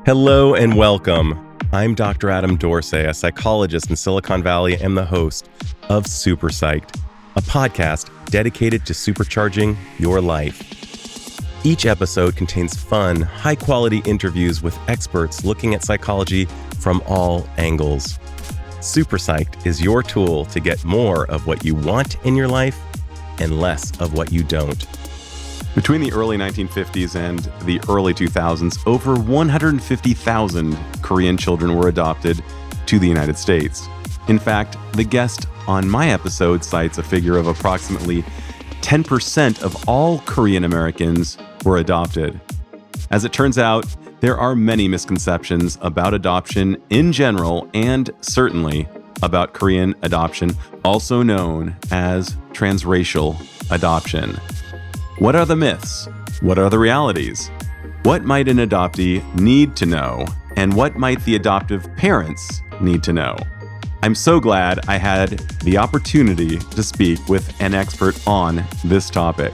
Hello and welcome. I'm Dr. Adam Dorsey, a psychologist in Silicon Valley and the host of Super Psyched, a podcast dedicated to supercharging your life. Each episode contains fun, high-quality interviews with experts looking at psychology from all angles. Super Psyched is your tool to get more of what you want in your life and less of what you don't. Between the early 1950s and the early 2000s, over 150,000 Korean children were adopted to the United States. In fact, the guest on my episode cites a figure of approximately 10% of all Korean Americans were adopted. As it turns out, there are many misconceptions about adoption in general and certainly about Korean adoption, also known as transracial adoption. What are the myths? What are the realities? What might an adoptee need to know? And what might the adoptive parents need to know? I'm so glad I had the opportunity to speak with an expert on this topic.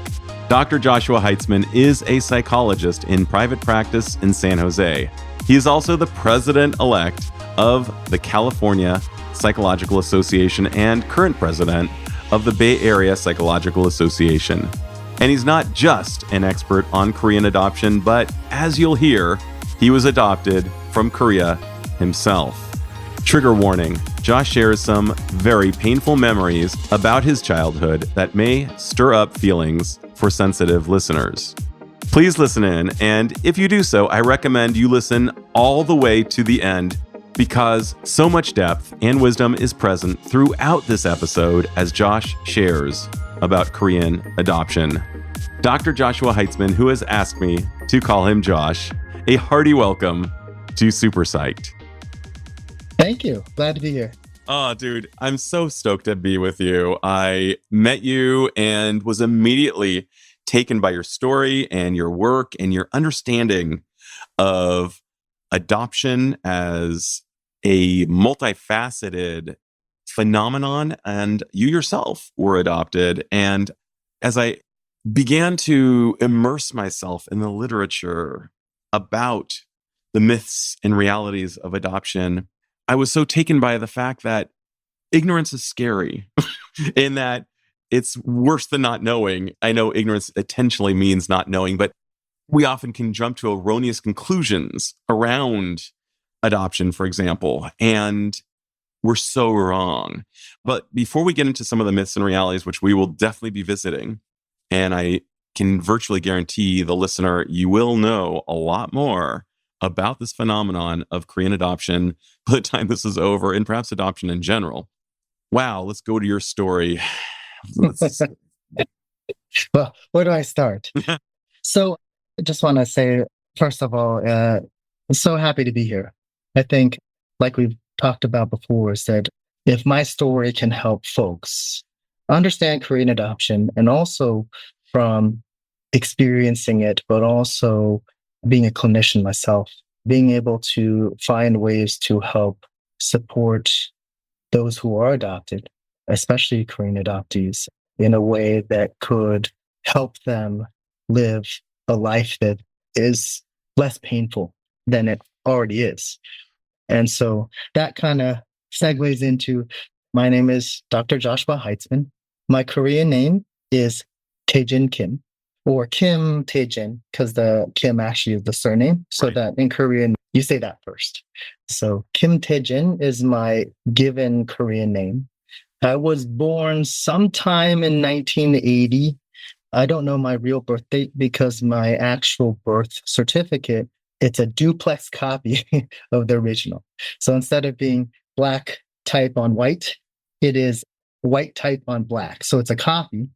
Dr. Joshua Heitzmann is a psychologist in private practice in San Jose. He is also the president-elect of the California Psychological Association and current president of the Bay Area Psychological Association. And he's not just an expert on Korean adoption, but as you'll hear, he was adopted from Korea himself. Trigger warning, Josh shares some very painful memories about his childhood that may stir up feelings for sensitive listeners. Please listen in, and if you do so, I recommend you listen all the way to the end because so much depth and wisdom is present throughout this episode as Josh shares about Korean adoption. Dr. Joshua Heitzmann, who has asked me to call him Josh, a hearty welcome to Super Psyched. Thank you. Glad to be here. Oh, dude, I'm so stoked to be with you. I met you and was immediately taken by your story and your work and your understanding of adoption as a multifaceted phenomenon, and you yourself were adopted. And as I began to immerse myself in the literature about the myths and realities of adoption, I was so taken by the fact that ignorance is scary in that it's worse than not knowing. I know ignorance intentionally means not knowing, but we often can jump to erroneous conclusions around adoption, for example, and we're so wrong. But before we get into some of the myths and realities, which we will definitely be visiting, and I can virtually guarantee the listener, you will know a lot more about this phenomenon of Korean adoption by the time this is over, and perhaps adoption in general. Wow, let's go to your story. Well, where do I start? So I just want to say, first of all, I'm so happy to be here. I think, like we've talked about before, is that if my story can help folks understand Korean adoption and also from experiencing it, but also being a clinician myself, being able to find ways to help support those who are adopted, especially Korean adoptees, in a way that could help them live a life that is less painful than it already is. And so that kind of segues into, my name is Dr. Joshua Heitzmann. My Korean name is Taejin Kim, or Kim Taejin, because the Kim actually is the surname. So Right. that in Korean, you say that first. So Kim Taejin is my given Korean name. I was born sometime in 1980. I don't know my real birth date because my actual birth certificate, it's a duplex copy of the original. So instead of being black type on white, it is white type on black. So it's a copy,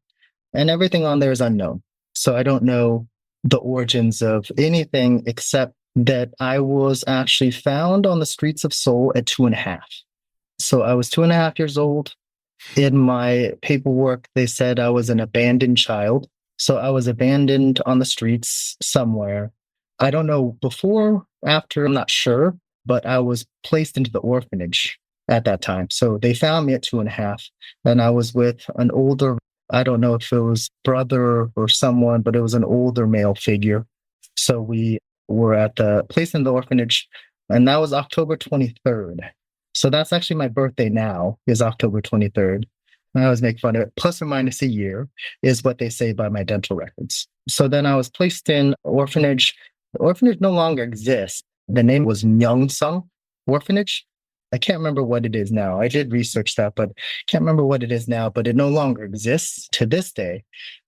and everything on there is unknown. So I don't know the origins of anything except that I was actually found on the streets of Seoul at 2.5. So I was 2.5 years old. In my paperwork, they said I was an abandoned child. So I was abandoned on the streets somewhere. I don't know before, after, I'm not sure, but I was placed into the orphanage at that time. So they found me at 2.5, and I was with an older, I don't know if it was brother or someone, but it was an older male figure. So we were at the place in the orphanage, and that was October 23rd. So that's actually my birthday now, is October 23rd. I always make fun of it. Plus or minus a year is what they say by my dental records. So then I was placed in orphanage. The orphanage no longer exists. The name was Myeongsung Orphanage. I can't remember what it is now. I did research that, but can't remember what it is now, but it no longer exists to this day.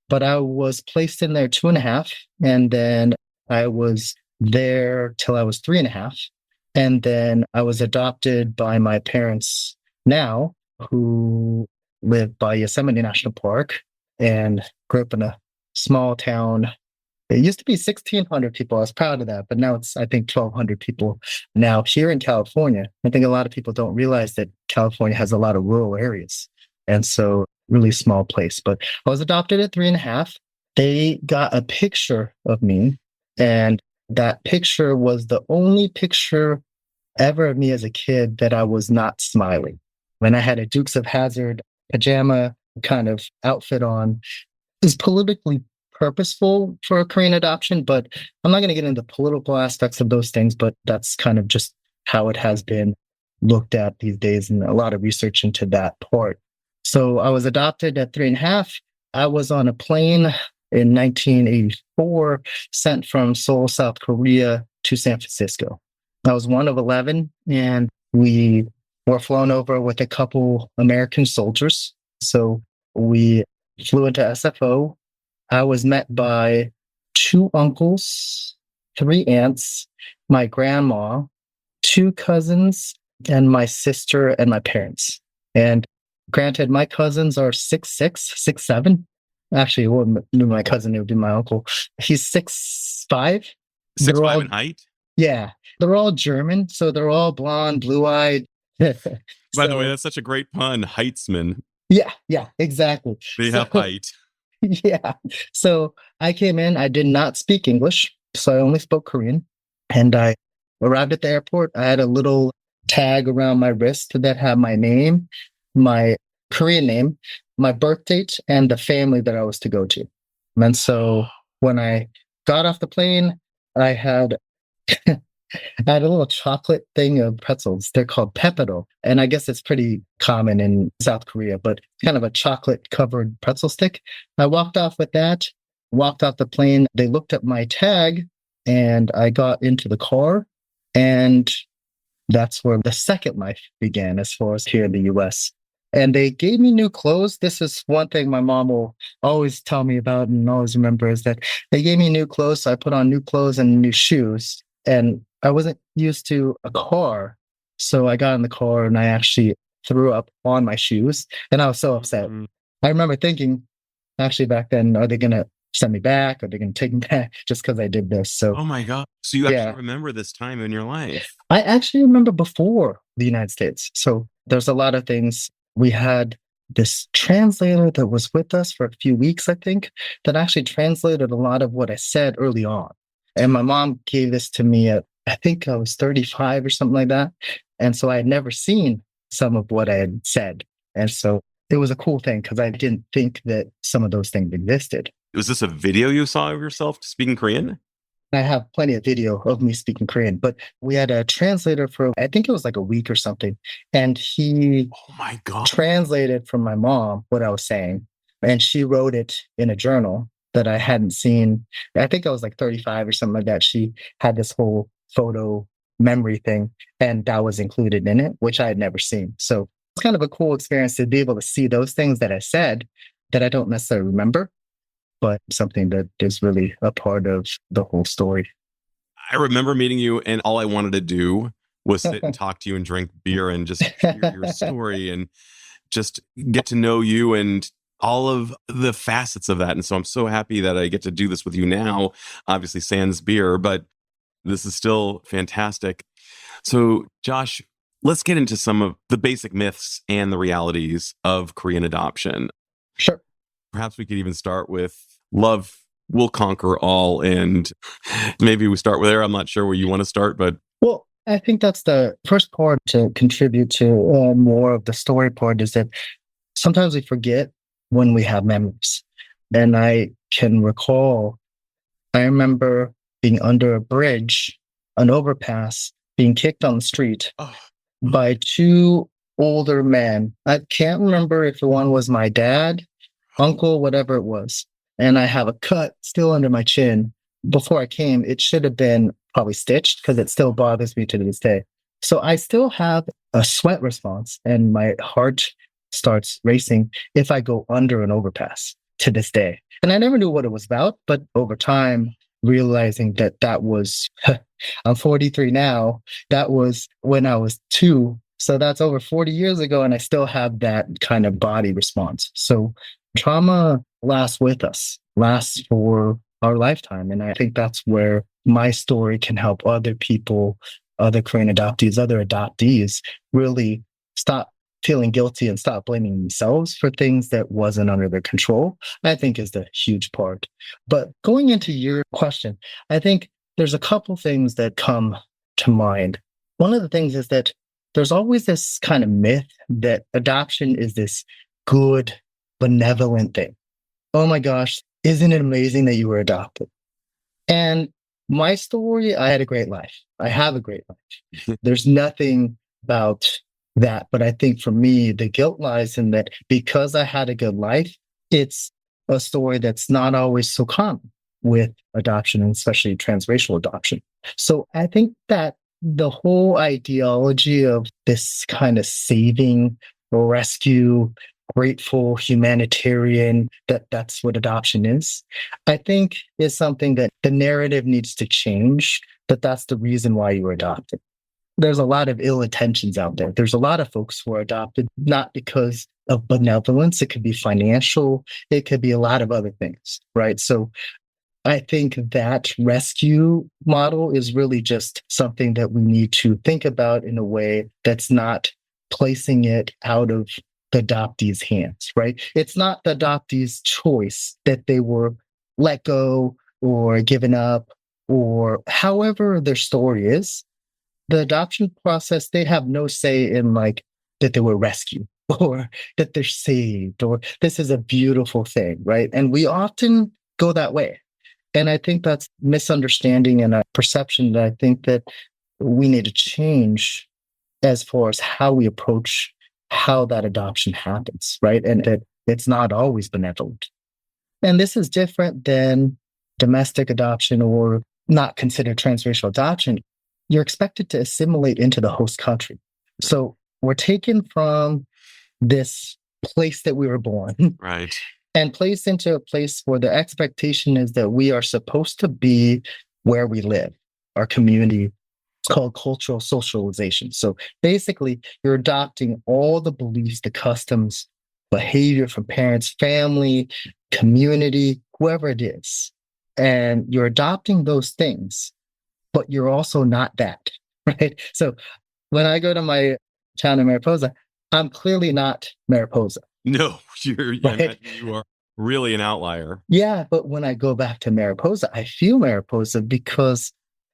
But I was placed in there 2.5, and then I was there till I was 3.5. And then I was adopted by my parents now, who live by Yosemite National Park and grew up in a small town. It used to be 1,600 people. I was proud of that, but now it's, I think, 1,200 people now here in California. I think a lot of people don't realize that California has a lot of rural areas. And so, really small place. But I was adopted at 3.5. They got a picture of me, and that picture was the only picture ever of me as a kid that I was not smiling. When I had a Dukes of Hazzard pajama kind of outfit on, it was politically purposeful for a Korean adoption, but I'm not going to get into the political aspects of those things, but that's kind of just how it has been looked at these days, and a lot of research into that part. So I was adopted at 3.5. I was on a plane in 1984, sent from Seoul, South Korea to San Francisco. I was one of 11, and we were flown over with a couple American soldiers. So we flew into SFO. I was met by 2 uncles, 3 aunts, my grandma, 2 cousins, and my sister and my parents. And granted, my cousins are 6'6", 6'7". Actually, it wouldn't be my cousin, it would be my uncle. He's 6'5". 6'5" in height? Yeah. They're all German, so they're all blonde, blue-eyed. By the way, that's such a great pun, Heitzmann. Yeah, exactly. They have height. Yeah. So I came in, I did not speak English, so I only spoke Korean. And I arrived at the airport. I had a little tag around my wrist that had my name, my Korean name, my birth date, and the family that I was to go to. And so when I got off the plane, I had I had a little chocolate thing of pretzels. They're called pepero. And I guess it's pretty common in South Korea, but kind of a chocolate covered pretzel stick. I walked off with that, walked off the plane. They looked at my tag, and I got into the car. And that's where the second life began as far as here in the US. And they gave me new clothes. This is one thing my mom will always tell me about and always remember, is that they gave me new clothes. So I put on new clothes and new shoes. And I wasn't used to a car. So I got in the car and I actually threw up on my shoes. And I was so upset. Mm-hmm. I remember thinking, actually back then, are they going to send me back? Are they going to take me back just because I did this? So, oh my God. So you actually remember this time in your life? I actually remember before the United States. So there's a lot of things. We had this translator that was with us for a few weeks, I think, that actually translated a lot of what I said early on. And my mom gave this to me at, I think I was 35 or something like that. And so I had never seen some of what I had said. And so it was a cool thing because I didn't think that some of those things existed. Was this a video you saw of yourself speaking Korean? I have plenty of video of me speaking Korean, but we had a translator for, I think it was like a week or something. And he oh my God. translated from my mom what I was saying. And she wrote it in a journal that I hadn't seen. I think I was like 35 or something like that. She had this whole photo memory thing, and that was included in it, which I had never seen. So it's kind of a cool experience to be able to see those things that I said that I don't necessarily remember, but something that is really a part of the whole story. I remember meeting you, and all I wanted to do was sit and talk to you and drink beer and just hear your story and just get to know you and all of the facets of that. And so I'm so happy that I get to do this with you now, obviously sans beer, but this is still fantastic. So Josh, let's get into some of the basic myths and the realities of Korean adoption. Sure. Perhaps we could even start with love will conquer all. And maybe we start with there. I'm not sure where you want to start, but. Well, I think that's the first part to contribute to more of the story part, is that sometimes we forget when we have memories. And I can recall, I remember being under a bridge, an overpass, being kicked on the street Oh, by two older men. I can't remember if the one was my dad, uncle, whatever it was. And I have a cut still under my chin. Before I came, it should have been probably stitched because it still bothers me to this day. So I still have a sweat response and my heart starts racing if I go under an overpass to this day. And I never knew what it was about, but over time, realizing that that was, I'm 43 now, that was when I was 2. So that's over 40 years ago. And I still have that kind of body response. So trauma lasts with us, lasts for our lifetime. And I think that's where my story can help other people, other Korean adoptees, other adoptees really stop feeling guilty and stop blaming themselves for things that wasn't under their control, I think is the huge part. But going into your question, I think there's a couple things that come to mind. One of the things is that there's always this kind of myth that adoption is this good, benevolent thing. Oh my gosh, isn't it amazing that you were adopted? And my story, I had a great life. I have a great life. There's nothing about that. But I think for me, the guilt lies in that because I had a good life, it's a story that's not always so common with adoption, and especially transracial adoption. So I think that the whole ideology of this kind of saving, rescue, grateful, humanitarian, that's what adoption is, I think is something that the narrative needs to change, that that's the reason why you were adopted. There's a lot of ill intentions out there. There's a lot of folks who are adopted, not because of benevolence. It could be financial. It could be a lot of other things, right? So I think that rescue model is really just something that we need to think about in a way that's not placing it out of the adoptee's hands, right? It's not the adoptee's choice that they were let go or given up or however their story is. The adoption process, they have no say in like that they were rescued or that they're saved or this is a beautiful thing, right? And we often go that way. And I think that's misunderstanding and a perception that I think that we need to change as far as how we approach how that adoption happens, right? And that it's not always benevolent. And this is different than domestic adoption or not considered transracial adoption. You're expected to assimilate into the host country. So we're taken from this place that we were born. Right. And placed into a place where the expectation is that we are supposed to be where we live, our community. It's called cultural socialization. So basically, you're adopting all the beliefs, the customs, behavior from parents, family, community, whoever it is. And you're adopting those things, but you're also not that, right? So when I go to my town in Mariposa, I'm clearly not Mariposa. No, Right? you are really an outlier. Yeah, but when I go back to Mariposa, I feel Mariposa because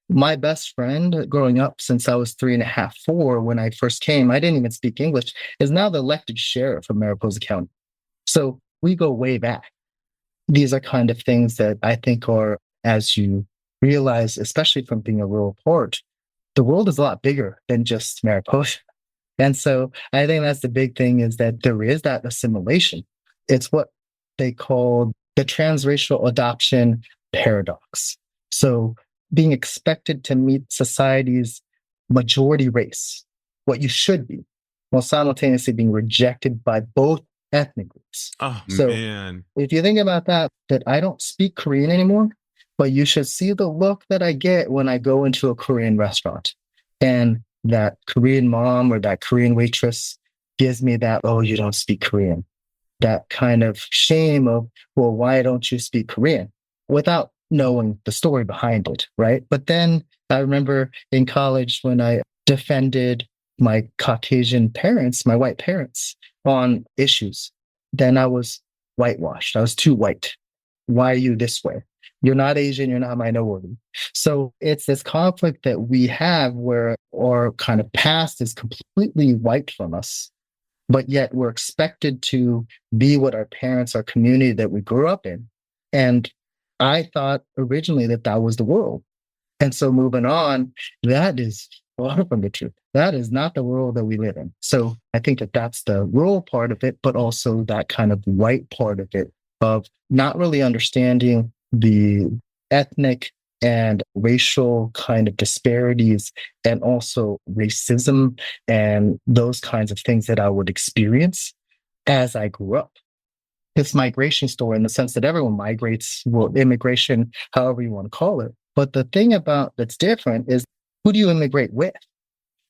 my best friend growing up since I was 3.5, 4, when I first came, I didn't even speak English, is now the elected sheriff of Mariposa County. So we go way back. These are kind of things that I think are, as you realize, especially from being a rural port, the world is a lot bigger than just Mariposa. And so I think that's the big thing is that there is that assimilation. It's what they call the transracial adoption paradox. So being expected to meet society's majority race, what you should be, while simultaneously being rejected by both ethnic groups. Oh, so man. if you think about that I don't speak Korean anymore, but you should see the look that I get when I go into a Korean restaurant. And that Korean mom or that Korean waitress gives me that, oh, you don't speak Korean. That kind of shame of, well, why don't you speak Korean? Without knowing the story behind it, right? But then I remember in college when I defended my Caucasian parents, my white parents, on issues, then I was whitewashed. I was too white. Why are you this way? You're not Asian, you're not minority. So it's this conflict that we have where our kind of past is completely wiped from us, but yet we're expected to be what our parents, our community that we grew up in. And I thought originally that that was the world. And so moving on, that is far from the truth. That is not the world that we live in. So I think that that's the rural part of it, but also that kind of white part of it, of not really understanding the ethnic and racial kind of disparities, and also racism and those kinds of things that I would experience as I grew up. This migration story, in the sense that everyone migrates, well, immigration, however you want to call it. But the thing about that's different is, who do you immigrate with?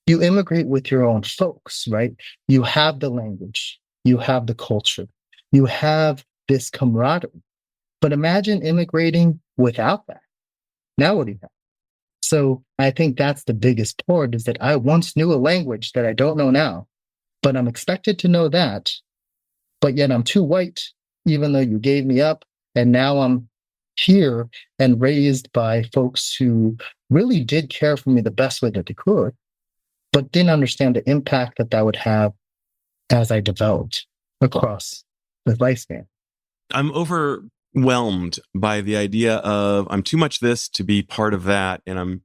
You immigrate with your own folks, right? You have the language, you have the culture, you have this camaraderie. But imagine immigrating without that. Now what do you have? So I think that's the biggest part, is that I once knew a language that I don't know now, but I'm expected to know that, but yet I'm too white, even though you gave me up. And now I'm here and raised by folks who really did care for me the best way that they could, but didn't understand the impact that that would have as I developed across the lifespan. I'm overwhelmed by the idea of I'm too much this to be part of that, and I'm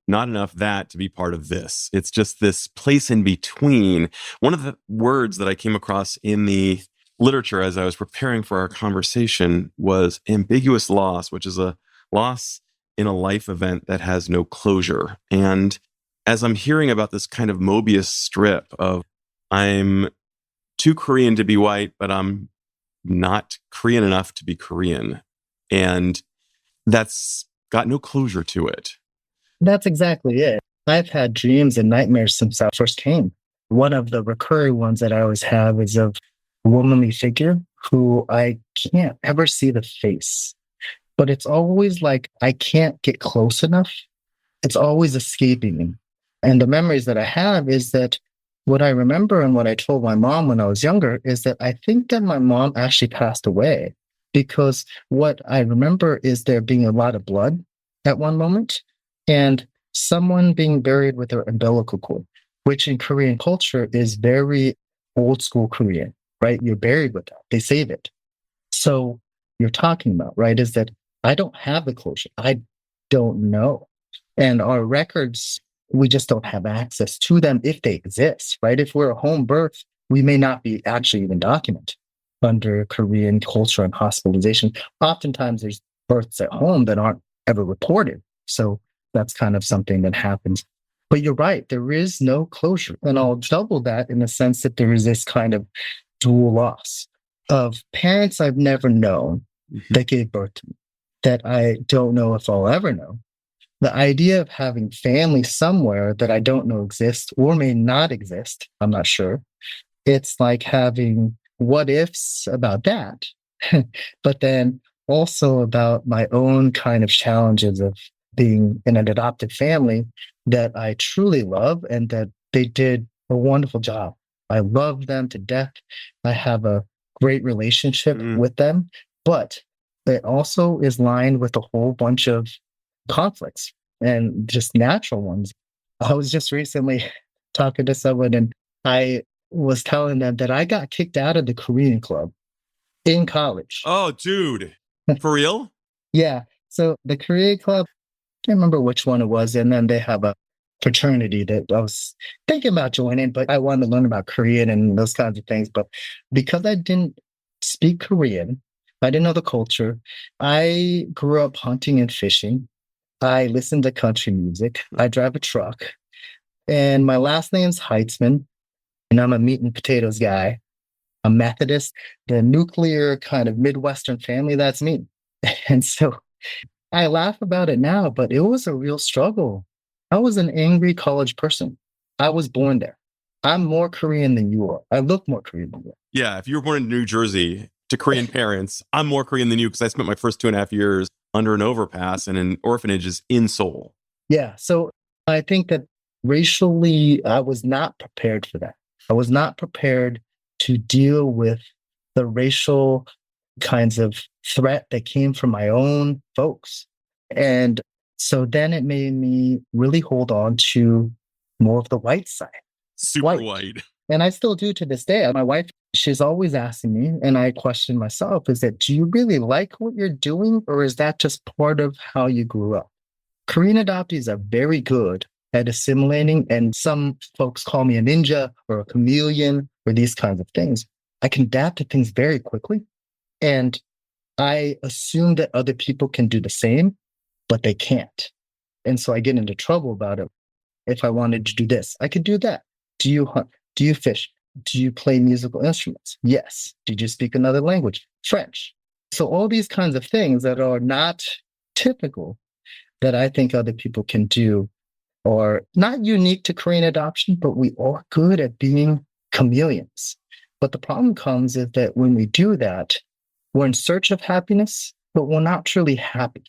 not enough that to be part of this. It's just this place in between. One of the words that I came across in the literature as I was preparing for our conversation was ambiguous loss, which is a loss in a life event that has no closure. And as I'm hearing about this kind of Mobius strip of I'm too Korean to be white, but I'm not Korean enough to be Korean, and that's got no closure to it. That's exactly it. I've had dreams and nightmares since I first came. One of the recurring ones that I always have is of a womanly figure who I can't ever see the face, but it's always like I can't get close enough. It's always escaping me. And the memories that I have is that what I remember and what I told my mom when I was younger is that I think that my mom actually passed away, because what I remember is there being a lot of blood at one moment and someone being buried with their umbilical cord, which in Korean culture is very old school Korean, right? You're buried with that. They save it. So you're talking about, right, is that I don't have the closure. I don't know. And our records, we just don't have access to them if they exist, right? If we're a home birth, we may not be actually even documented under Korean culture and hospitalization. Oftentimes there's births at home that aren't ever reported. So that's kind of something that happens. But you're right, there is no closure. And I'll double that in the sense that there is this kind of dual loss of parents I've never known that gave birth to me, that I don't know if I'll ever know. The idea of having family somewhere that I don't know exists or may not exist, I'm not sure. It's like having what ifs about that, but then also about my own kind of challenges of being in an adopted family that I truly love and that they did a wonderful job. I love them to death. I have a great relationship with them, but it also is lined with a whole bunch of conflicts and just natural ones. I was just recently talking to someone and I was telling them that I got kicked out of the Korean club in college. Oh, dude. For real? Yeah. So the Korean club, I can't remember which one it was. And then they have a fraternity that I was thinking about joining, but I wanted to learn about Korean and those kinds of things. But because I didn't speak Korean, I didn't know the culture. I grew up hunting and fishing. I listen to country music. I drive a truck. And my last name's Heitzmann. And I'm a meat and potatoes guy. I'm Methodist. The nuclear kind of Midwestern family, that's me. And so I laugh about it now, but it was a real struggle. I was an angry college person. I was born there. I'm more Korean than you are. I look more Korean than you are. Yeah, if you were born in New Jersey to Korean parents, I'm more Korean than you because I spent my first 2.5 years under an overpass and in orphanages in Seoul. Yeah, so I think that racially, I was not prepared for that. I was not prepared to deal with the racial kinds of threat that came from my own folks. And so then it made me really hold on to more of the white side. Super white. And I still do to this day. My wife, she's always asking me, and I question myself, is that, do you really like what you're doing? Or is that just part of how you grew up? Korean adoptees are very good at assimilating, and some folks call me a ninja or a chameleon or these kinds of things. I can adapt to things very quickly, and I assume that other people can do the same, but they can't. And so I get into trouble about it. If I wanted to do this, I could do that. Do you hunt? Do you fish? Do you play musical instruments? Yes. Did you speak another language? French. So all these kinds of things that are not typical that I think other people can do are not unique to Korean adoption, but we are good at being chameleons. But the problem comes is that when we do that, we're in search of happiness, but we're not truly happy.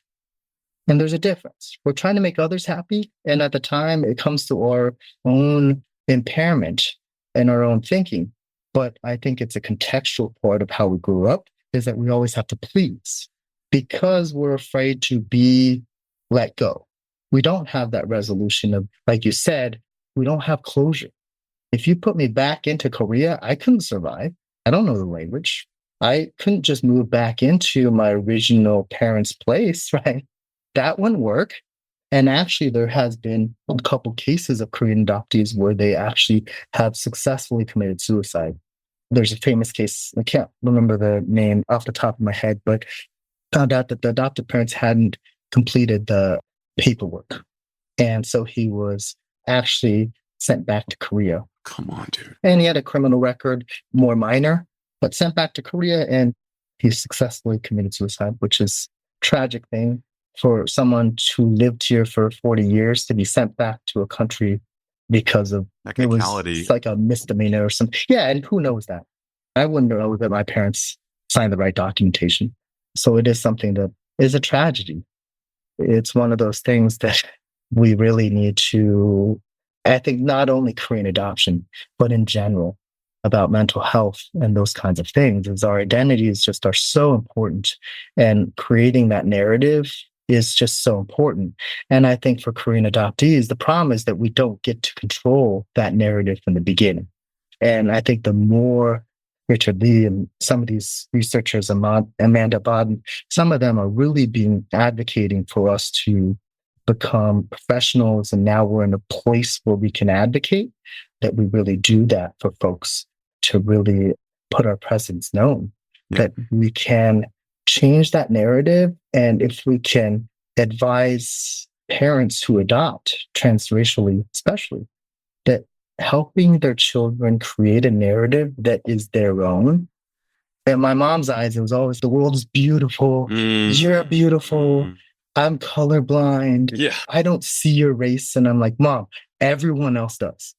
And there's a difference. We're trying to make others happy. And at the time, it comes to our own impairment and our own thinking. But I think it's a contextual part of how we grew up is that we always have to please because we're afraid to be let go. We don't have that resolution of, like you said, we don't have closure. If you put me back into Korea, I couldn't survive. I don't know the language. I couldn't just move back into my original parents' place, right? That wouldn't work. And actually, there has been a couple cases of Korean adoptees where they actually have successfully committed suicide. There's a famous case, I can't remember the name off the top of my head, but found out that the adoptive parents hadn't completed the paperwork. And so he was actually sent back to Korea. Come on, dude. And he had a criminal record, more minor, but sent back to Korea and he successfully committed suicide, which is a tragic thing for someone who lived here for 40 years to be sent back to a country because of it's like a misdemeanor or something. Yeah, and who knows that? I wouldn't know that my parents signed the right documentation. So it is something that is a tragedy. It's one of those things that we really need to, I think, not only Korean adoption, but in general about mental health and those kinds of things, is our identities just are so important. And creating that narrative is just so important. And I think for Korean adoptees, the problem is that we don't get to control that narrative from the beginning. And I think the more Richard Lee and some of these researchers, Amanda Bodden, some of them are really advocating for us to become professionals. And now we're in a place where we can advocate that we really do that for folks to really put our presence known, that we can change that narrative. And if we can advise parents who adopt transracially, especially, that helping their children create a narrative that is their own. In my mom's eyes, it was always, the world is beautiful. You're beautiful. I'm colorblind. Yeah. I don't see your race. And I'm like, Mom, everyone else does.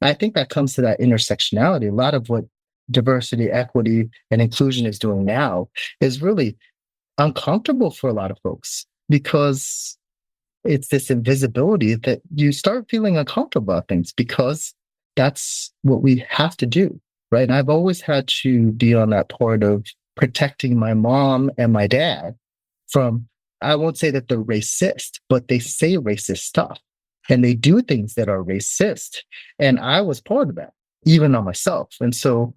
I think that comes to that intersectionality. A lot of what diversity, equity, and inclusion is doing now is really uncomfortable for a lot of folks because it's this invisibility that you start feeling uncomfortable about things because that's what we have to do, right? And I've always had to be on that part of protecting my mom and my dad from, I won't say that they're racist, but they say racist stuff and they do things that are racist. And I was part of that, even on myself. And so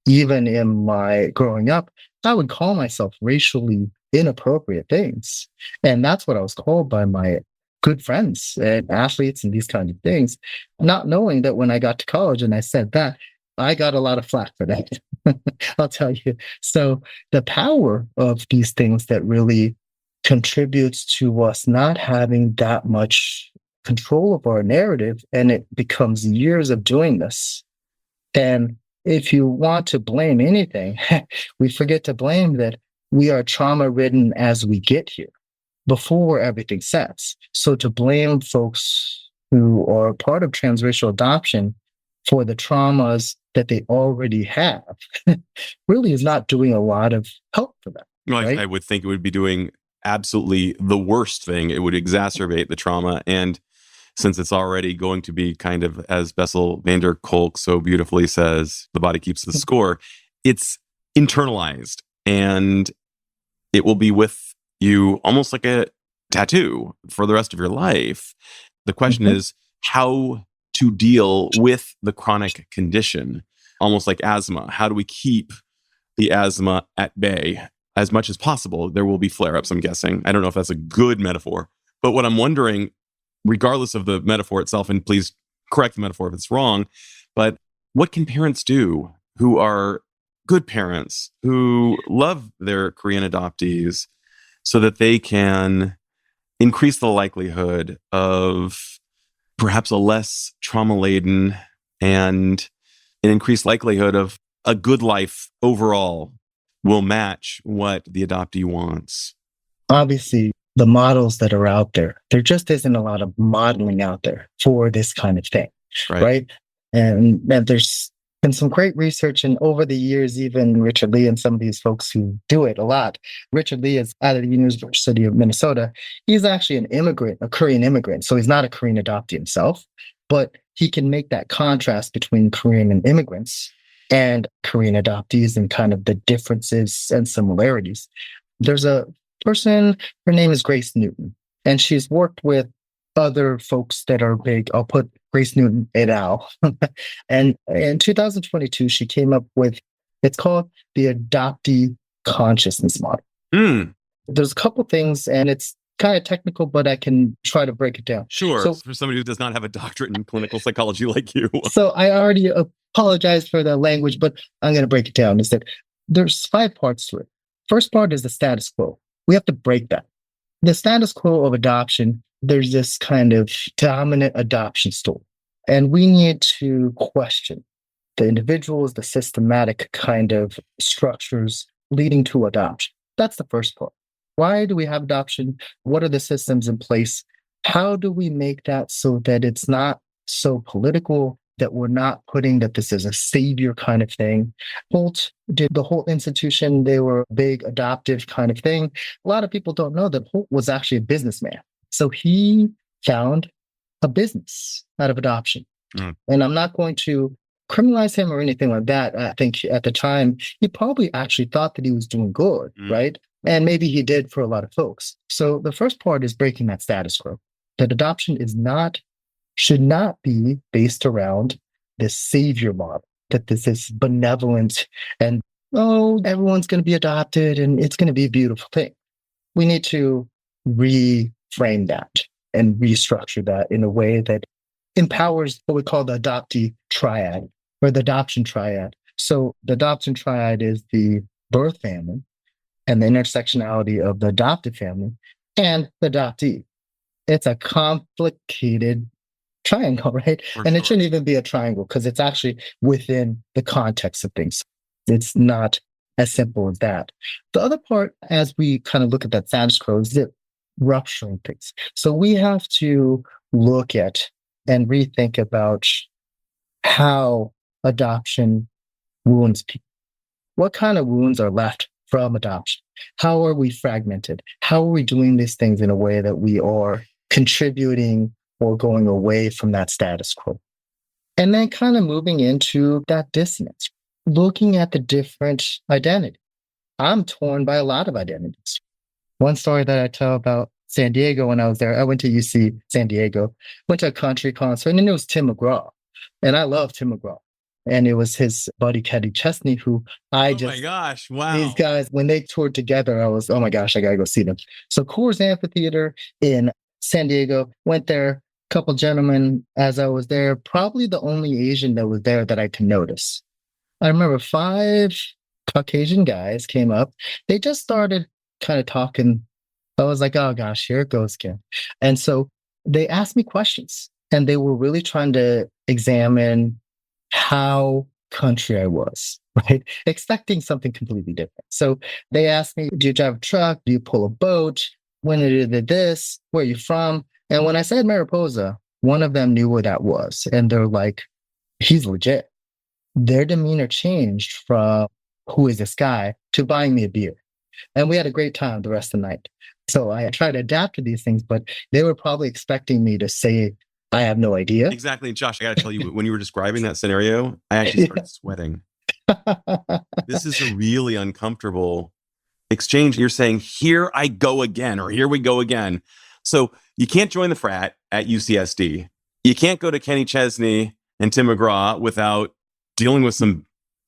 even in my growing up, I would call myself racially inappropriate things. And that's what I was called by my good friends and athletes and these kinds of things, not knowing that when I got to college and I said that, I got a lot of flack for that. I'll tell you. So the power of these things that really contributes to us not having that much control of our narrative, and it becomes years of doing this. And if you want to blame anything, we forget to blame that we are trauma-ridden as we get here before everything sets. So to blame folks who are part of transracial adoption for the traumas that they already have really is not doing a lot of help for them. Well, right? I would think it would be doing absolutely the worst thing. It would exacerbate the trauma. And since it's already going to be kind of, as Bessel van der Kolk so beautifully says, the body keeps the score, it's internalized and it will be with you almost like a tattoo for the rest of your life. The question is how to deal with the chronic condition, almost like asthma. How do we keep the asthma at bay as much as possible? There will be flare-ups, I'm guessing. I don't know if that's a good metaphor, But what I'm wondering, regardless of the metaphor itself, and please correct the metaphor if it's wrong, but what can parents do who are good parents, who love their Korean adoptees, so that they can increase the likelihood of perhaps a less trauma-laden and an increased likelihood of a good life overall will match what the adoptee wants? Obviously, the models that are out there just isn't a lot of modeling out there for this kind of thing, right? And there's been some great research, and over the years, even Richard Lee and some of these folks who do it a lot. Richard Lee is out of the University of Minnesota. He's actually an immigrant, a Korean immigrant. So he's not a Korean adoptee himself, but he can make that contrast between Korean and immigrants and Korean adoptees and kind of the differences and similarities. There's a person, her name is Grace Newton, and she's worked with other folks that are big. I'll put Grace Newton et al. And in 2022, she came up with, it's called the adoptee consciousness model. There's a couple things, and it's kind of technical, but I can try to break it down. Sure. So, for somebody who does not have a doctorate in clinical psychology like you. So I already apologize for the language, but I'm going to break it down. Is that there's 5 parts to it. First part is the status quo. We have to break that. The status quo of adoption, there's this kind of dominant adoption story. And we need to question the individuals, the systematic kind of structures leading to adoption. That's the first part. Why do we have adoption? What are the systems in place? How do we make that so that it's not so political, that we're not putting that this is a savior kind of thing? Holt did the Holt Institution. They were a big adoptive kind of thing. A lot of people don't know that Holt was actually a businessman. So he found a business out of adoption. And I'm not going to criminalize him or anything like that. I think at the time, he probably actually thought that he was doing good, right? And maybe he did for a lot of folks. So the first part is breaking that status quo. That adoption should not be based around this savior model, that this is benevolent and, everyone's going to be adopted and it's going to be a beautiful thing. We need to reframe that and restructure that in a way that empowers what we call the adoptee triad or the adoption triad. So the adoption triad is the birth family and the intersectionality of the adopted family and the adoptee. It's a complicated triangle, right? And it shouldn't even be a triangle because it's actually within the context of things. It's not as simple as that. The other part, as we kind of look at that status quo, is the rupturing things. So we have to look at and rethink about how adoption wounds people. What kind of wounds are left from adoption? How are we fragmented? How are we doing these things in a way that we are contributing or going away from that status quo? And then kind of moving into that dissonance, looking at the different identity. I'm torn by a lot of identities. One story that I tell about San Diego when I was there, I went to UC San Diego, went to a country concert, and it was Tim McGraw. And I love Tim McGraw. And it was his buddy, Kenny Chesney, who my gosh, wow. These guys, when they toured together, I was, oh my gosh, I got to go see them. So Coors Amphitheater in San Diego, went there, couple gentlemen as I was there, probably the only Asian that was there that I could notice. I remember 5 Caucasian guys came up. They just started kind of talking. I was like, oh gosh, here it goes again. And so they asked me questions and they were really trying to examine how country I was, right? Expecting something completely different. So they asked me, do you drive a truck? Do you pull a boat? When you did this? Where are you from? And when I said Mariposa, one of them knew what that was. And they're like, he's legit. Their demeanor changed from who is this guy to buying me a beer. And we had a great time the rest of the night. So I tried to adapt to these things, but they were probably expecting me to say, I have no idea. Exactly. Josh, I got to tell you, when you were describing that scenario, I actually started sweating. This is a really uncomfortable exchange. You're saying, here I go again, or here we go again. So you can't join the frat at UCSD. You can't go to Kenny Chesney and Tim McGraw without dealing with some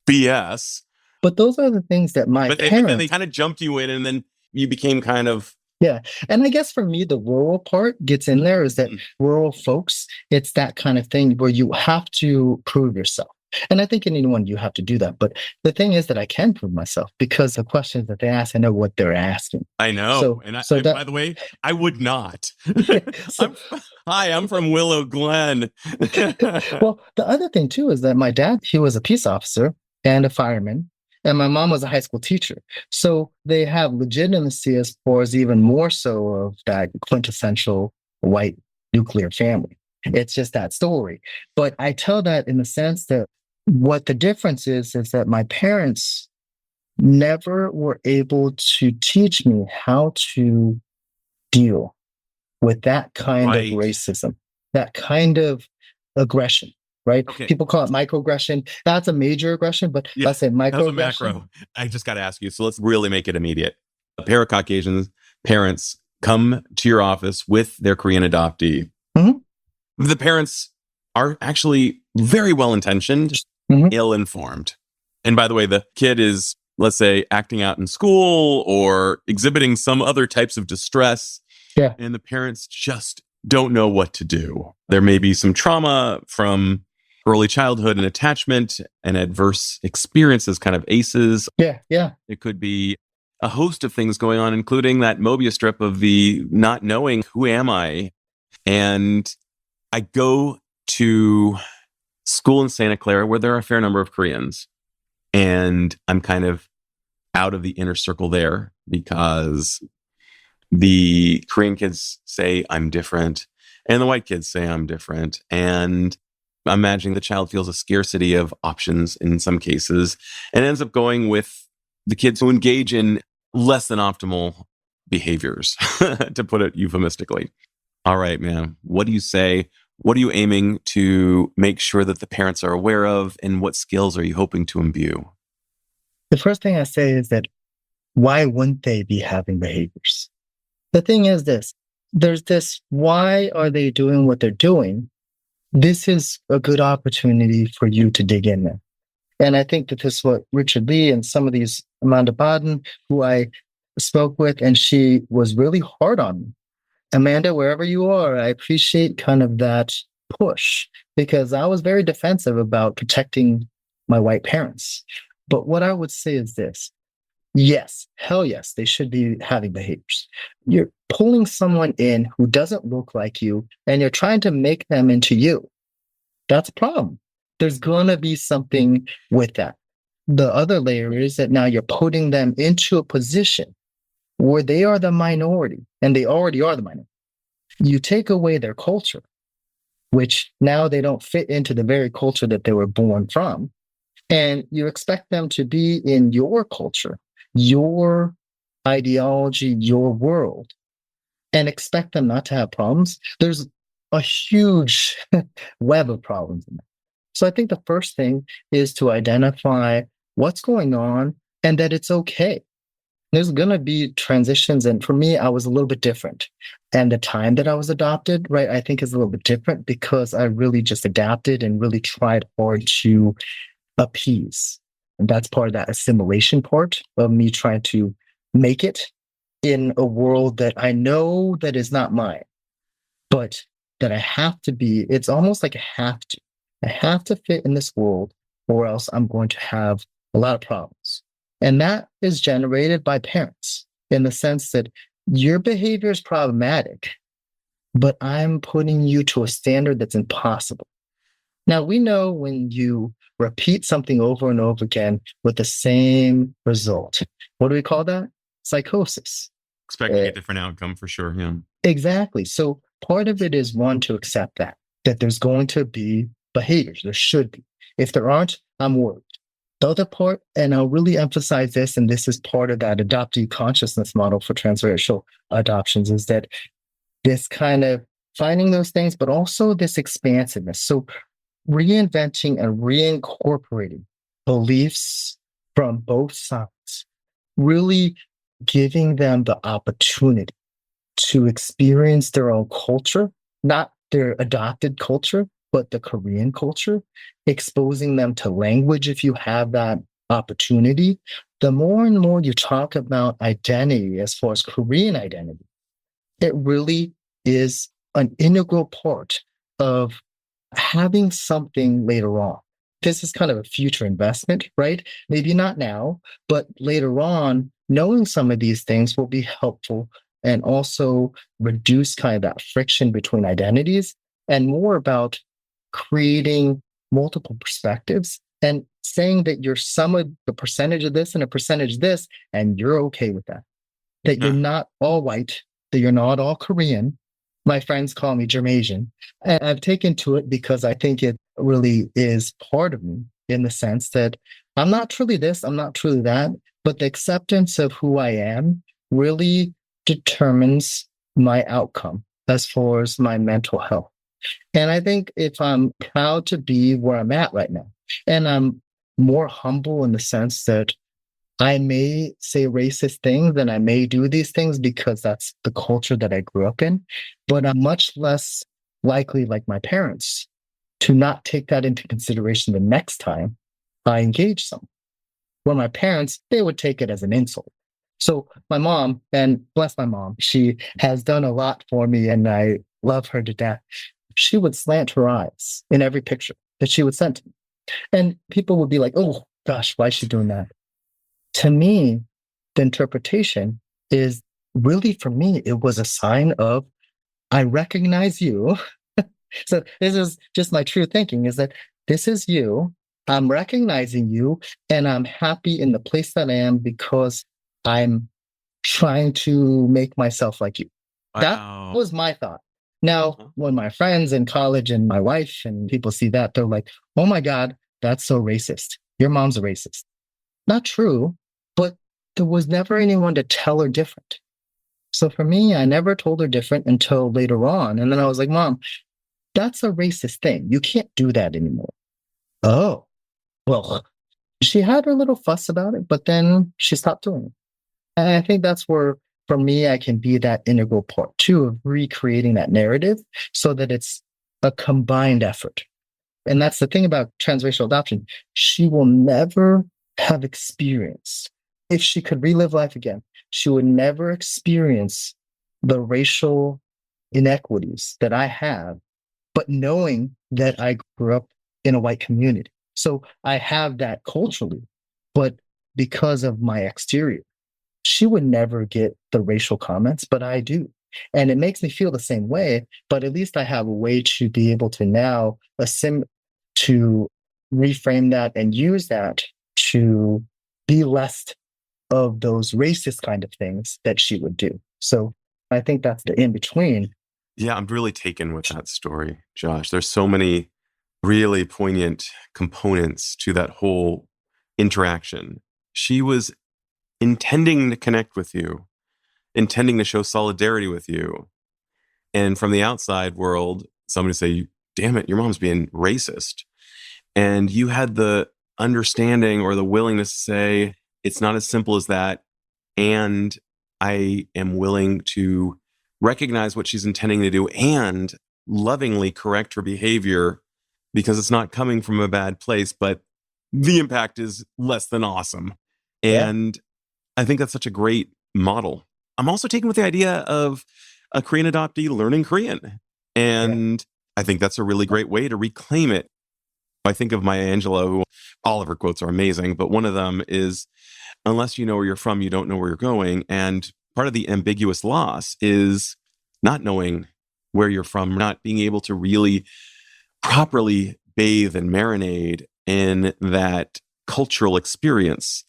BS. But those are the things that my parents... But then they kind of jumped you in, and then you became kind of Yeah. And I guess for me, the rural part gets in there is that Mm. rural folks, it's that kind of thing where you have to prove yourself. And I think in anyone you have to do that. But the thing is that I can prove myself because the questions that they ask, I know what they're asking. I know. So, And so by that, the way, I would not. so, I'm, Hi, I'm from Willow Glen. well, the other thing too is that my dad, he was a peace officer and a fireman, and my mom was a high school teacher. So they have legitimacy as far as even more so of that quintessential white nuclear family. It's just that story. But I tell that in the sense that what the difference is that my parents never were able to teach me how to deal with that kind of Right. racism, that kind of aggression, right? Okay. People call it microaggression. That's a major aggression, but Yeah, let's say that was a microaggression. macro. I just got to ask you. So let's really make it immediate. A pair of Caucasian parents come to your office with their Korean adoptee. Mhm, The parents are actually very well intentioned, mhm. ill informed. And by the way, the kid is, let's say, acting out in school or exhibiting some other types of distress. Yeah, And the parents just don't know what to do. There may be some trauma from early childhood and attachment and adverse experiences, kind of ACEs. yeah, yeah. It could be a host of things going on, including that Mobius strip of the not knowing who am I. And I go to school in Santa Clara where there are a fair number of Koreans. And I'm kind of out of the inner circle there because the Korean kids say I'm different and the white kids say I'm different. And I'm imagining the child feels a scarcity of options in some cases and ends up going with the kids who engage in less than optimal behaviors, to put it euphemistically. All right, man. What do you say? What are you aiming to make sure that the parents are aware of? And what skills are you hoping to imbue? The first thing I say is that why wouldn't they be having behaviors? The thing is this, there's this, why are they doing what they're doing? This is a good opportunity for you to dig in there. And I think that this is what Richard Lee and some of these, Amanda Baden, who I spoke with, and she was really hard on me. Amanda, wherever you are, I appreciate kind of that push because I was very defensive about protecting my white parents. But what I would say is this. Yes, hell yes, they should be having behaviors. You're pulling someone in who doesn't look like you and you're trying to make them into you. That's a problem. There's going to be something with that. The other layer is that now you're putting them into a position where they are the minority and they already are the minority. You take away their culture, which now they don't fit into the very culture that they were born from. And you expect them to be in your culture, your ideology, your world, and expect them not to have problems. There's a huge web of problems in that. So I think the first thing is to identify what's going on and that it's okay. There's going to be transitions. And for me, I was a little bit different. And the time that I was adopted, right, I think is a little bit different because I really just adapted and really tried hard to appease. And that's part of that assimilation part of me trying to make it in a world that I know that is not mine, but that I have to be. It's almost like I have to. I have to fit in this world or else I'm going to have a lot of problems. And that is generated by parents in the sense that your behavior is problematic, but I'm putting you to a standard that's impossible. Now, we know when you repeat something over and over again with the same result, what do we call that? Psychosis. Expecting a different outcome for sure. Yeah. Exactly. So part of it is one, to accept that there's going to be behaviors. There should be. If there aren't, I'm worried. The other part, and I'll really emphasize this, and this is part of that adoptee consciousness model for transracial adoptions, is that this kind of finding those things, but also this expansiveness. So reinventing and reincorporating beliefs from both sides, really giving them the opportunity to experience their own culture, not their adopted culture, but the Korean culture, exposing them to language if you have that opportunity, the more and more you talk about identity as far as Korean identity, it really is an integral part of having something later on. This is kind of a future investment, right? Maybe not now, but later on, knowing some of these things will be helpful and also reduce kind of that friction between identities and more about creating multiple perspectives and saying that you're some of the percentage of this and a percentage of this, and you're okay with that. That you're not all white, that you're not all Korean. My friends call me Jermasian. And I've taken to it because I think it really is part of me in the sense that I'm not truly this, I'm not truly that, but the acceptance of who I am really determines my outcome as far as my mental health. And I think if I'm proud to be where I'm at right now, and I'm more humble in the sense that I may say racist things and I may do these things because that's the culture that I grew up in, but I'm much less likely, like my parents, to not take that into consideration the next time I engage someone. Well, my parents, they would take it as an insult. So my mom, and bless my mom, she has done a lot for me and I love her to death. She would slant her eyes in every picture that she would send to me. And people would be like, oh gosh, why is she doing that? To me, the interpretation is really for me, it was a sign of I recognize you. So this is just my true thinking is that this is you. I'm recognizing you and I'm happy in the place that I am because I'm trying to make myself like you. That Wow. was my thought. Now, when my friends in college and my wife and people see that, they're like, oh my God, that's so racist. Your mom's a racist. Not true, but there was never anyone to tell her different. So for me, I never told her different until later on. And then I was like, Mom, that's a racist thing. You can't do that anymore. Oh, well, she had her little fuss about it, but then she stopped doing it. And I think that's where, for me, I can be that integral part too of recreating that narrative so that it's a combined effort. And that's the thing about transracial adoption. She will never have experienced, if she could relive life again, she would never experience the racial inequities that I have, but knowing that I grew up in a white community. So I have that culturally, but because of my exterior, she would never get the racial comments, but I do. And it makes me feel the same way, but at least I have a way to be able to now to reframe that and use that to be less of those racist kind of things that she would do. So I think that's the in between. Yeah, I'm really taken with that story, Josh. There's so many really poignant components to that whole interaction. She was intending to connect with you, intending to show solidarity with you. And from the outside world, somebody say, damn it, your mom's being racist. And you had the understanding or the willingness to say, it's not as simple as that. And I am willing to recognize what she's intending to do and lovingly correct her behavior because it's not coming from a bad place, but the impact is less than awesome. Yeah. And I think that's such a great model. I'm also taken with the idea of a Korean adoptee learning Korean. And I think that's a really great way to reclaim it. I think of Maya Angelou, who all of her quotes are amazing, but one of them is, unless you know where you're from, you don't know where you're going. And part of the ambiguous loss is not knowing where you're from, not being able to really properly bathe and marinate in that cultural experience.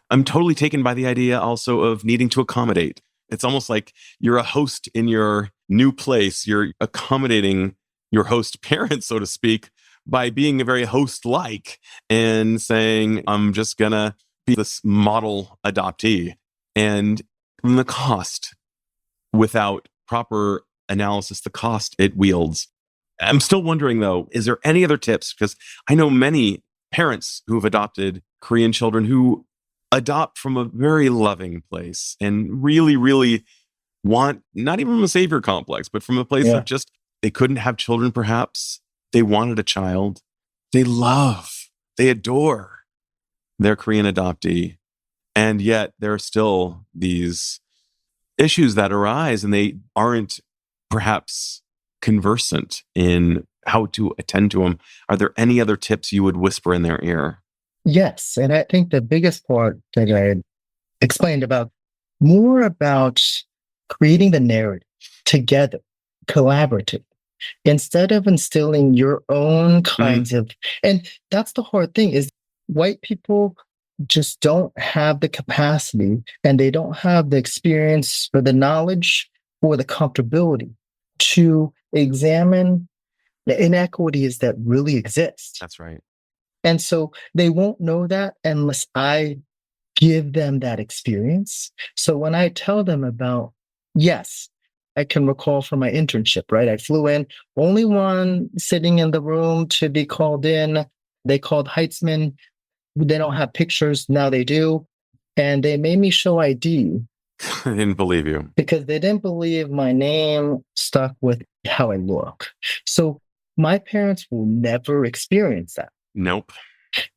I'm totally taken by the idea also of needing to accommodate. It's almost like you're a host in your new place. You're accommodating your host parents, so to speak, by being a very host-like and saying, I'm just going to be this model adoptee. And the cost, without proper analysis, the cost it wields. I'm still wondering, though, is there any other tips? Because I know many parents who have adopted Korean children who adopt from a very loving place and really, really want, not even from a savior complex, but from a place of just, they couldn't have children, perhaps. They wanted a child. They love, they adore their Korean adoptee. And yet there are still these issues that arise, and they aren't perhaps conversant in how to attend to them. Are there any other tips you would whisper in their ear? Yes. And I think the biggest part that I explained about more about creating the narrative together, collaborative, instead of instilling your own kinds of, and that's the hard thing is white people just don't have the capacity and they don't have the experience or the knowledge or the comfortability to examine the inequities that really exist. That's right. And so they won't know that unless I give them that experience. So when I tell them about, yes, I can recall from my internship, right? I flew in, only one sitting in the room to be called in. They called Heitzmann. They don't have pictures. Now they do. And they made me show ID. I didn't believe you. Because they didn't believe my name stuck with how I look. So my parents will never experience that. Nope.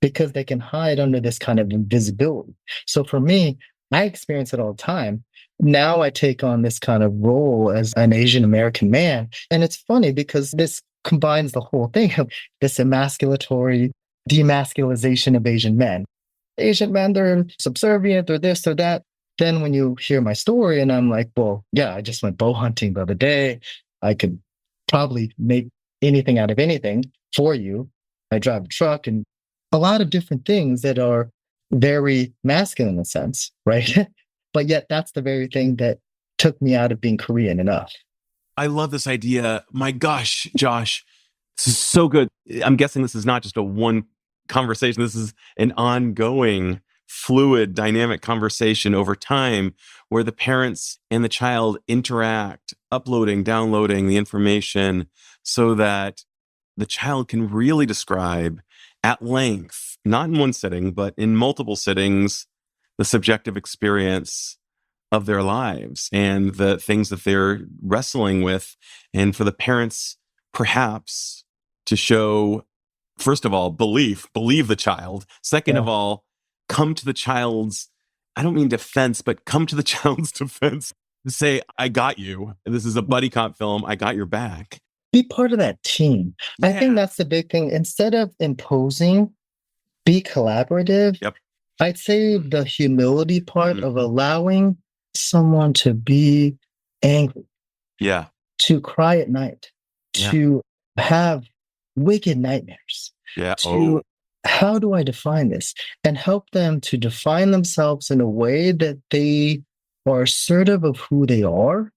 Because they can hide under this kind of invisibility. So for me, I experience it all the time. Now I take on this kind of role as an Asian American man. And it's funny because this combines the whole thing of this emasculatory demasculization of Asian men. Asian men, they're subservient or this or that. Then when you hear my story and I'm like, well, yeah, I just went bow hunting the other day. I could probably make anything out of anything for you. I drive a truck and a lot of different things that are very masculine in a sense, right? But yet that's the very thing that took me out of being Korean enough. I love this idea. My gosh, Josh, this is so good. I'm guessing this is not just a one conversation. This is an ongoing, fluid, dynamic conversation over time where the parents and the child interact, uploading, downloading the information so that the child can really describe at length, not in one sitting, but in multiple sittings, the subjective experience of their lives and the things that they're wrestling with. And for the parents, perhaps, to show, first of all, believe the child. Second of all, come to the child's, I don't mean defense, but come to the child's defense to say, I got you. This is a buddy cop film. I got your back. Be part of that team. Yeah. I think that's the big thing. Instead of imposing, be collaborative. Yep. I'd say the humility part of allowing someone to be angry. Yeah. To cry at night. To have wicked nightmares. Yeah. How do I define this? And help them to define themselves in a way that they are assertive of who they are,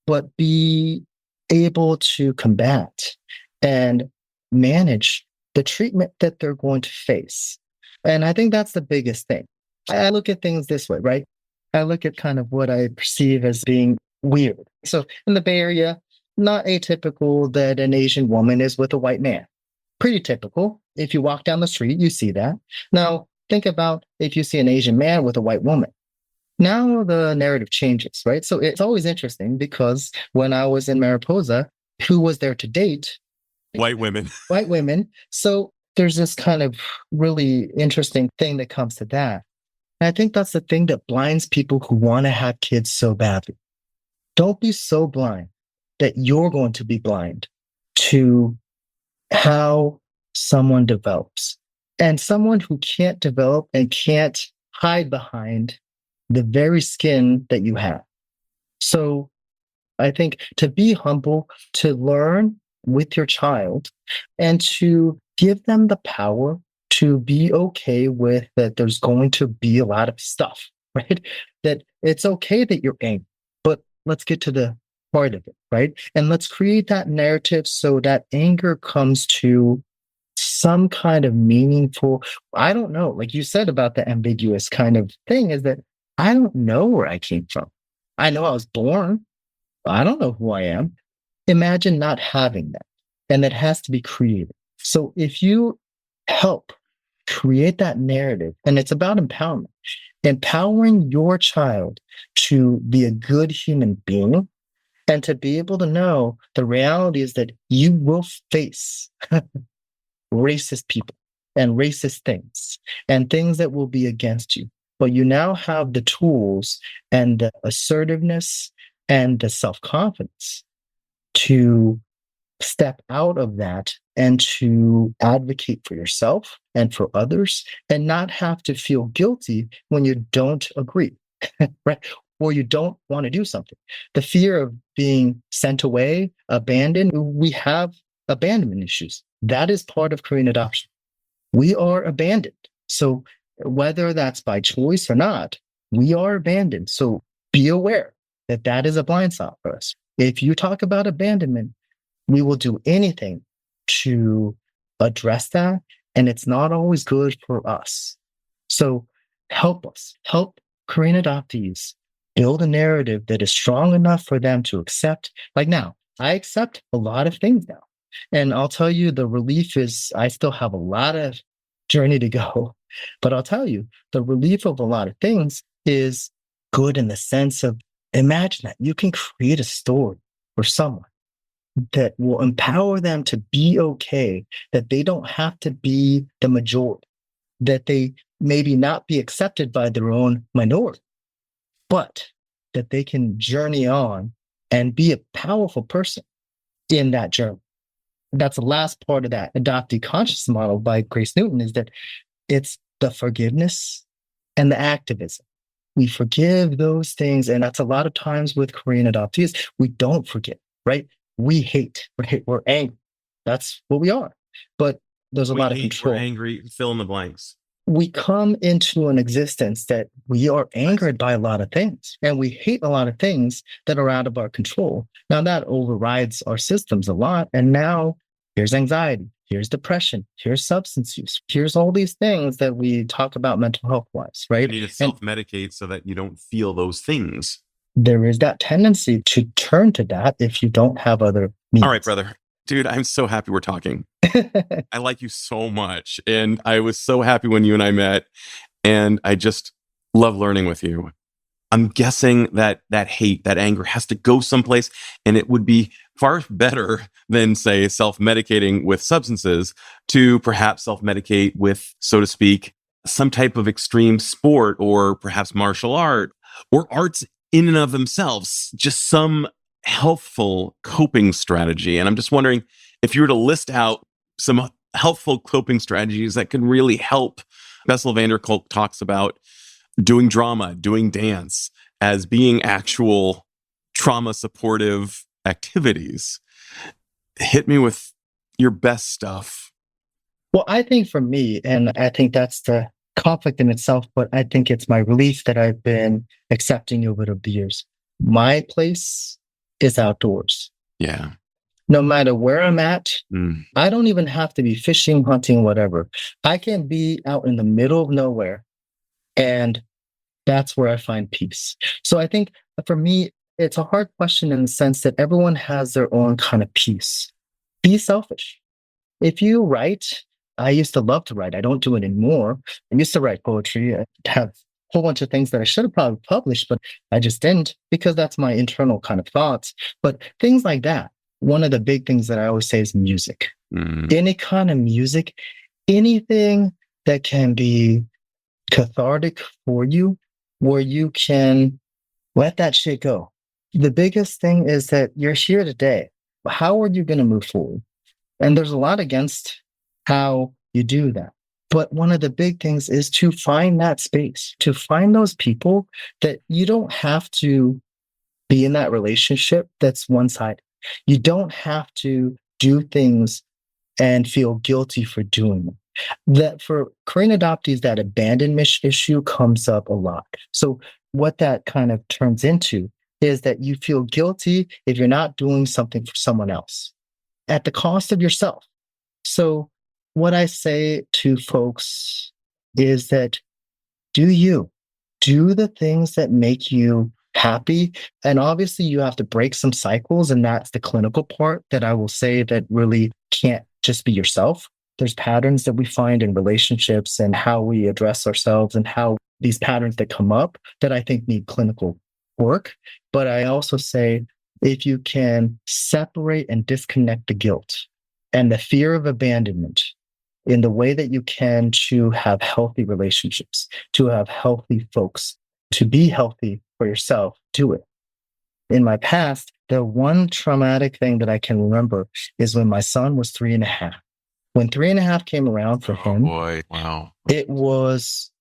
but be able to combat and manage the treatment that they're going to face. And I think that's the biggest thing. I look at things this way, right? I look at kind of what I perceive as being weird. So in the Bay Area, not atypical that an Asian woman is with a white man. Pretty typical. If you walk down the street, you see that. Now, think about if you see an Asian man with a white woman. Now the narrative changes, right? So it's always interesting because when I was in Mariposa, who was there to date? White women. White women. So there's this kind of really interesting thing that comes to that. And I think that's the thing that blinds people who want to have kids so badly. Don't be so blind that you're going to be blind to how someone develops. And someone who can't develop and can't hide behind the very skin that you have. So I think to be humble, to learn with your child, and to give them the power to be okay with that there's going to be a lot of stuff, right? That it's okay that you're angry, but let's get to the part of it, right? And let's create that narrative so that anger comes to some kind of meaningful, I don't know, like you said about the ambiguous kind of thing, is that I don't know where I came from. I know I was born, but I don't know who I am. Imagine not having that. And that has to be created. So if you help create that narrative, and it's about empowerment, empowering your child to be a good human being and to be able to know the reality is that you will face racist people and racist things and things that will be against you. but you now have the tools and the assertiveness and the self-confidence to step out of that and to advocate for yourself and for others and not have to feel guilty when you don't agree, right? Or you don't want to do something. The fear of being sent away, abandoned, we have abandonment issues. That is part of Korean adoption. We are abandoned. So whether that's by choice or not, we are abandoned. So be aware that that is a blind spot for us. If you talk about abandonment, we will do anything to address that. And it's not always good for us. So help us, help Korean adoptees build a narrative that is strong enough for them to accept. Like now, I accept a lot of things now. And I'll tell you, the relief is I still have a lot of journey to go. But I'll tell you, the relief of a lot of things is good in the sense of imagine that you can create a story for someone that will empower them to be okay, that they don't have to be the majority, that they maybe not be accepted by their own minority, but that they can journey on and be a powerful person in that journey. That's the last part of that adoptee conscious model by Grace Newton is that it's the forgiveness and the activism. We forgive those things. And that's a lot of times with Korean adoptees, we don't forgive, right? We hate, right? We're angry. That's what we are. But there's a lot of control. We're angry, fill in the blanks. We come into an existence that we are angered by a lot of things and we hate a lot of things that are out of our control. Now that overrides our systems a lot. And now here's anxiety, here's depression, here's substance use, here's all these things that we talk about mental health wise, right? You need to self-medicate so that you don't feel those things. There is that tendency to turn to that if you don't have other means. All right, brother. Dude, I'm so happy we're talking. I like you so much. And I was so happy when you and I met. And I just love learning with you. I'm guessing that hate, that anger has to go someplace. And it would be far better than, say, self-medicating with substances to perhaps self-medicate with, so to speak, some type of extreme sport or perhaps martial art or arts in and of themselves, just some healthful coping strategy. And I'm just wondering if you were to list out some helpful coping strategies that can really help. Bessel van der Kolk talks about doing drama, doing dance as being actual trauma supportive activities. Hit me with your best stuff. Well, I think for me, and I think that's the conflict in itself, but I think it's my relief that I've been accepting over the years. My place is outdoors. Yeah. No matter where I'm at, I don't even have to be fishing, hunting, whatever. I can be out in the middle of nowhere, and that's where I find peace. So I think for me, it's a hard question in the sense that everyone has their own kind of peace. Be selfish. If you write, I used to love to write. I don't do it anymore. I used to write poetry. I have a whole bunch of things that I should have probably published, but I just didn't because that's my internal kind of thoughts. But things like that. One of the big things that I always say is music. Any kind of music, anything that can be cathartic for you, where you can let that shit go. The biggest thing is that you're here today. How are you going to move forward? And there's a lot against how you do that. But one of the big things is to find that space, to find those people that you don't have to be in that relationship that's one-sided. You don't have to do things and feel guilty for doing them. That for Korean adoptees, that abandonment issue comes up a lot. So what that kind of turns into is that you feel guilty if you're not doing something for someone else at the cost of yourself. So what I say to folks is that do the things that make you happy. And obviously you have to break some cycles. And that's the clinical part that I will say that really can't just be yourself. There's patterns that we find in relationships and how we address ourselves and how these patterns that come up that I think need clinical work. But I also say, if you can separate and disconnect the guilt and the fear of abandonment in the way that you can to have healthy relationships, to have healthy folks, to be healthy for yourself, do it. In my past, the one traumatic thing that I can remember is when my son was 3.5. When 3.5 came around for him, boy. Wow. it was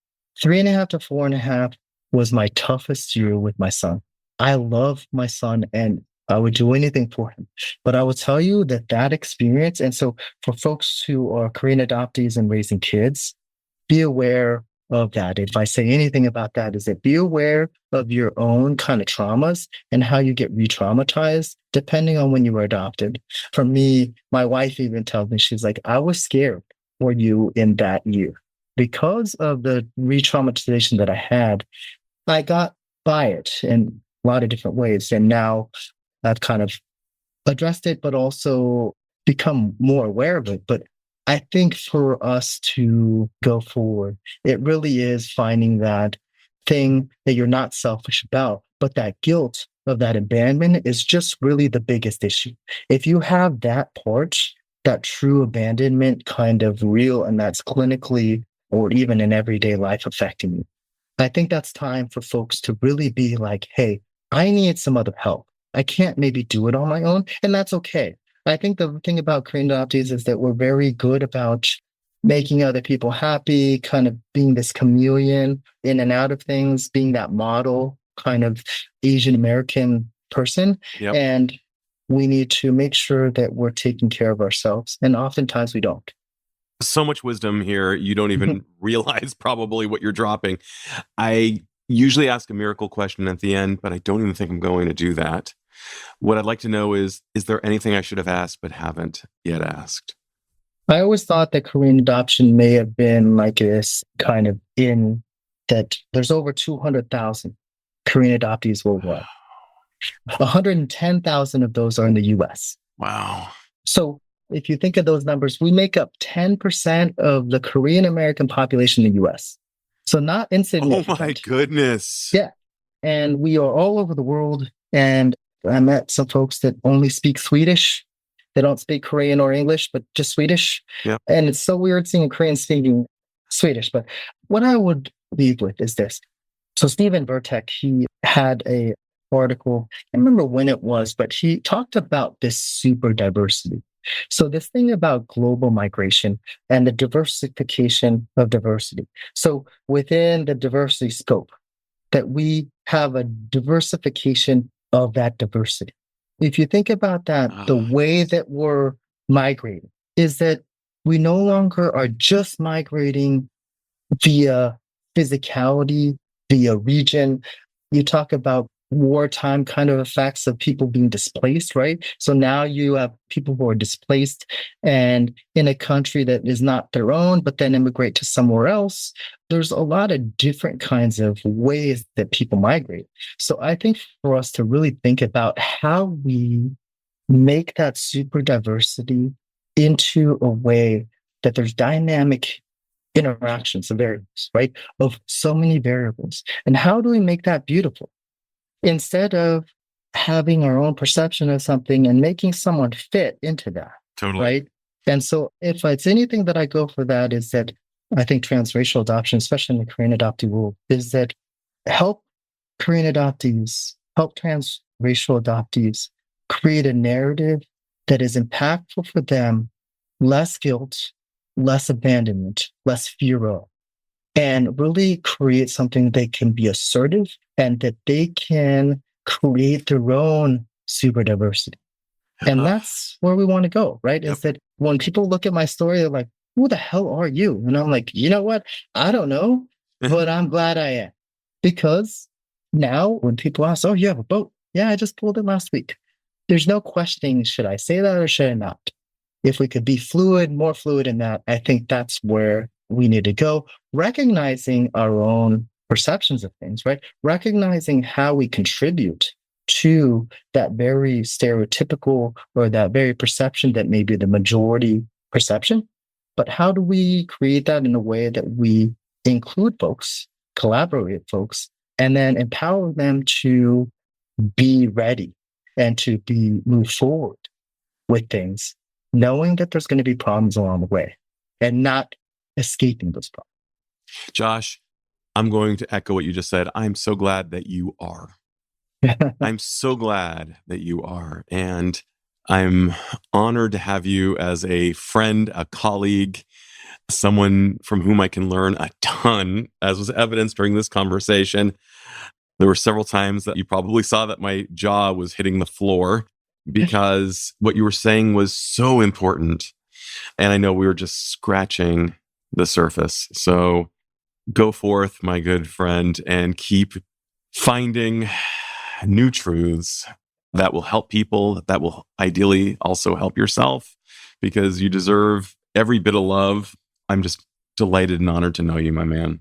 3.5 to 4.5 was my toughest year with my son. I love my son and I would do anything for him. But I will tell you that that experience, and so for folks who are Korean adoptees and raising kids, be aware of that. If I say anything about that, is that be aware of your own kind of traumas and how you get re-traumatized depending on when you were adopted. For me, my wife even tells me, she's like, I was scared for you in that year. Because of the re-traumatization that I had, I got by it in a lot of different ways. And now I've kind of addressed it, but also become more aware of it. But I think for us to go forward, it really is finding that thing that you're not selfish about, but that guilt of that abandonment is just really the biggest issue. If you have that part, that true abandonment kind of real, and that's clinically or even in everyday life affecting you, I think that's time for folks to really be like, hey, I need some other help. I can't maybe do it on my own, and that's okay. I think the thing about Korean adoptees is that we're very good about making other people happy, kind of being this chameleon in and out of things, being that model kind of Asian American person. Yep. And we need to make sure that we're taking care of ourselves. And oftentimes we don't. So much wisdom here. You don't even realize probably what you're dropping. I usually ask a miracle question at the end, but I don't even think I'm going to do that. What I'd like to know is there anything I should have asked but haven't yet asked? I always thought that Korean adoption may have been like this kind of in that there's over 200,000 Korean adoptees worldwide. 110,000 of those are in the US. Wow. So if you think of those numbers, we make up 10% of the Korean American population in the US. So not insignificant. Oh my goodness. Yeah. And we are all over the world. And I met some folks that only speak Swedish. They don't speak Korean or English, but just Swedish. Yeah. And it's so weird seeing a Korean speaking Swedish. But what I would leave with is this. So Stephen Vertek, he had a article, I can't remember when it was, but he talked about this super diversity. So this thing about global migration and the diversification of diversity. So within the diversity scope, that we have a diversification of that diversity. If you think about that, the way that we're migrating is that we no longer are just migrating via physicality, via region. You talk about wartime kind of effects of people being displaced, right? So now you have people who are displaced and in a country that is not their own, but then immigrate to somewhere else. There's a lot of different kinds of ways that people migrate. So I think for us to really think about how we make that super diversity into a way that there's dynamic interactions of variables, right? Of so many variables. And how do we make that beautiful? Instead of having our own perception of something and making someone fit into that. Totally. Right. And so if it's anything that I go for that is that I think transracial adoption, especially in the Korean adoptee world, is that help Korean adoptees, help transracial adoptees create a narrative that is impactful for them, less guilt, less abandonment, less fear of, and really create something they can be assertive and that they can create their own super diversity. And that's where we want to go, right? Is that when people look at my story, they're like, who the hell are you? And I'm like, you know what? I don't know, but I'm glad I am. Because now when people ask, oh, you have a boat? Yeah, I just pulled it last week. There's no questioning, should I say that or should I not? If we could be fluid, more fluid in that, I think that's where we need to go, recognizing our own perceptions of things, right? Recognizing how we contribute to that very stereotypical or that very perception that may be the majority perception. But how do we create that in a way that we include folks, collaborate with folks, and then empower them to be ready and to move forward with things, knowing that there's going to be problems along the way. and not escaping those problems. Josh, I'm going to echo what you just said. I'm so glad that you are. I'm so glad that you are. And I'm honored to have you as a friend, a colleague, someone from whom I can learn a ton, as was evidenced during this conversation. There were several times that you probably saw that my jaw was hitting the floor because what you were saying was so important. And I know we were just scratching the surface. So go forth, my good friend, and keep finding new truths that will help people, that will ideally also help yourself, because you deserve every bit of love. I'm just delighted and honored to know you, my man.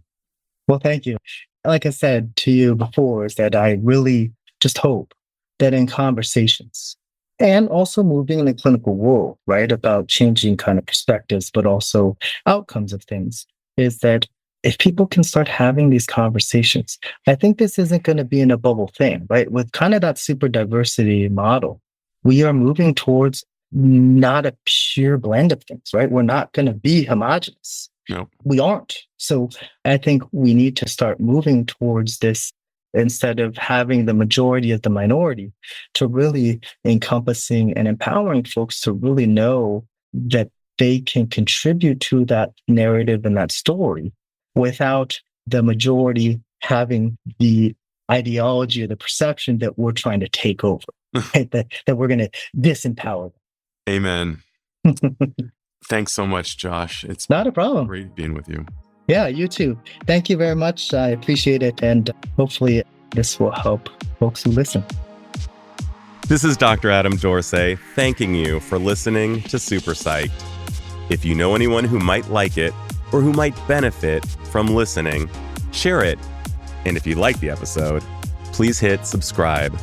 Well, thank you. Like I said to you before, is that I really just hope that in conversations and also moving in the clinical world, right, about changing kind of perspectives, but also outcomes of things, is that if people can start having these conversations, I think this isn't going to be in a bubble thing, right? With kind of that super diversity model, we are moving towards not a pure blend of things, right? We're not going to be homogenous. No. We aren't. So I think we need to start moving towards this instead of having the majority of the minority, to really encompassing and empowering folks to really know that they can contribute to that narrative and that story without the majority having the ideology or the perception that we're trying to take over, right? that we're going to disempower them. Amen. Thanks so much, Josh. It's not a problem. Great being with you. Yeah, you too. Thank you very much. I appreciate it. And hopefully this will help folks who listen. This is Dr. Adam Dorsey thanking you for listening to Super Psyched. If you know anyone who might like it or who might benefit from listening, share it. And if you like the episode, please hit subscribe.